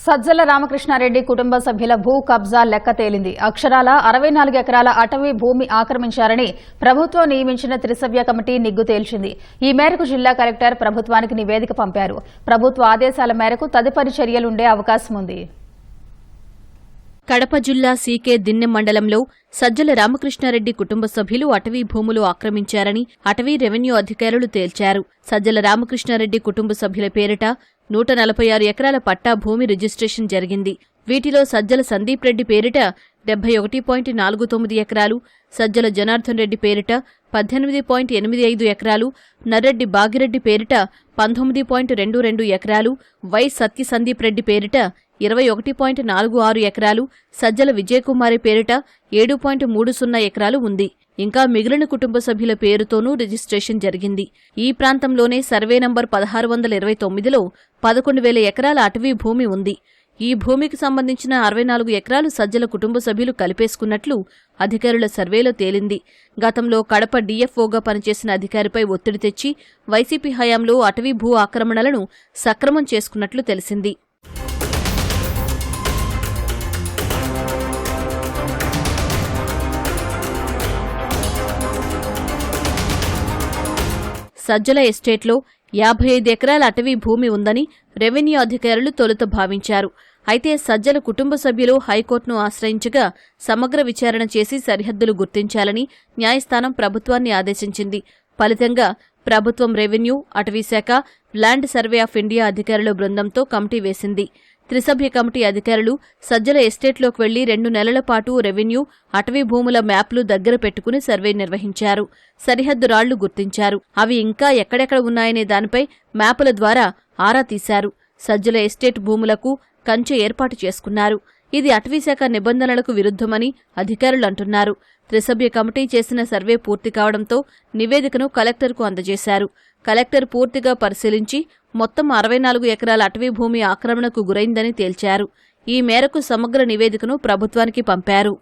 సజ్జల రామకృష్ణారెడ్డి కుటుంబ సభ్యుల భూ కబ్జా లెక్క తేలింది. అక్షరాల 64 ఎకరాల అటవీ భూమి ఆక్రమించారని ప్రభుత్వం నియమించిన త్రిసభ్య కమిటీ నిగ్గు తేల్చింది. ఈ మేరకు జిల్లా కలెక్టర్ ప్రభుత్వానికి నివేదిక పంపారు. ప్రభుత్వ ఆదేశాల మేరకు తదుపరి చర్యలుండే అవకాశం ఉంది. కడప జిల్లా సీకే దిన్నె మండలంలో సజ్జల రామకృష్ణారెడ్డి కుటుంబ సభ్యులు అటవీ భూములు ఆక్రమించారని అటవీ రెవెన్యూ అధికారులు తేల్చారు. సజ్జల రామకృష్ణారెడ్డి కుటుంబ సభ్యుల పేరిట 146 ఎకరాల పట్టా భూమి రిజిస్ట్రేషన్ జరిగింది. వీటిలో సజ్జల సందీప్ రెడ్డి పేరిట 71.49 ఎకరాలు, సజ్జల జనార్దన్ రెడ్డి పేరిట 18.85 ఎకరాలు, నర్రెడ్డి బాగిరెడ్డి పేరిట 19.22 ఎకరాలు, వై సత్య సందీప్ రెడ్డి పేరిట 21.46 ఎకరాలు, సజ్జల విజయకుమారి పేరిట 7.30 ఎకరాలు ఉంది. ఇంకా మిగిలిన కుటుంబ సభ్యుల పేరుతోనూ రిజిస్ట్రేషన్ జరిగింది. ఈ ప్రాంతంలోనే సర్వే నంబర్ 1629లో 11,000 ఎకరాల అటవీ భూమి ఉంది. ఈ భూమికి సంబంధించిన 64 ఎకరాలు సజ్జల కుటుంబ సభ్యులు కలిపేసుకున్నట్లు అధికారుల సర్వేలో తేలింది. గతంలో కడప డీఎఫ్ఓగా పనిచేసిన అధికారిపై ఒత్తిడి తెచ్చి వైసీపీ హయాంలో అటవీ భూ ఆక్రమణలను సక్రమం చేసుకున్నట్లు తెలిసింది. సజ్జల ఎస్టేట్లో 55 ఎకరాల అటవీ భూమి ఉందని రెవెన్యూ అధికారులు తొలుత భావించారు. అయితే సజ్జల కుటుంబ సభ్యులు హైకోర్టును ఆశ్రయించగా సమగ్ర విచారణ చేసి సరిహద్దులు గుర్తించాలని న్యాయస్థానం ప్రభుత్వాన్ని ఆదేశించింది. ఫలితంగా ప్రభుత్వం రెవెన్యూ, అటవీశాఖ, ల్యాండ్ సర్వే ఆఫ్ ఇండియా అధికారుల బృందంతో కమిటీ వేసింది. త్రిసభ్య కమిటీ అధికారులు సజ్జల ఎస్టేట్లోకి వెళ్లి 2 నెలల పాటు రెవెన్యూ, అటవీ భూముల మ్యాప్లు దగ్గర పెట్టుకుని సర్వే నిర్వహించారు. సరిహద్దు రాళ్లు గుర్తించారు. అవి ఇంకా ఎక్కడెక్కడ ఉన్నాయనే దానిపై మ్యాపుల ద్వారా ఆరా తీశారు. సజ్జల ఎస్టేట్ భూములకు కంచె ఏర్పాటు చేసుకున్నారు. ఇది అటవీశాఖ నిబంధనలకు విరుద్ధమని అధికారులు అంటున్నారు. త్రిసభ్య కమిటీ చేసిన సర్వే పూర్తి కావడంతో నివేదికను కలెక్టర్కు అందజేశారు. కలెక్టర్ పూర్తిగా పరిశీలించి మొత్తం 64 ఎకరాల అటవీ భూమి ఆక్రమణకు గురైందని తేల్చారు. ఈ మేరకు సమగ్ర నివేదికను ప్రభుత్వానికి పంపారు.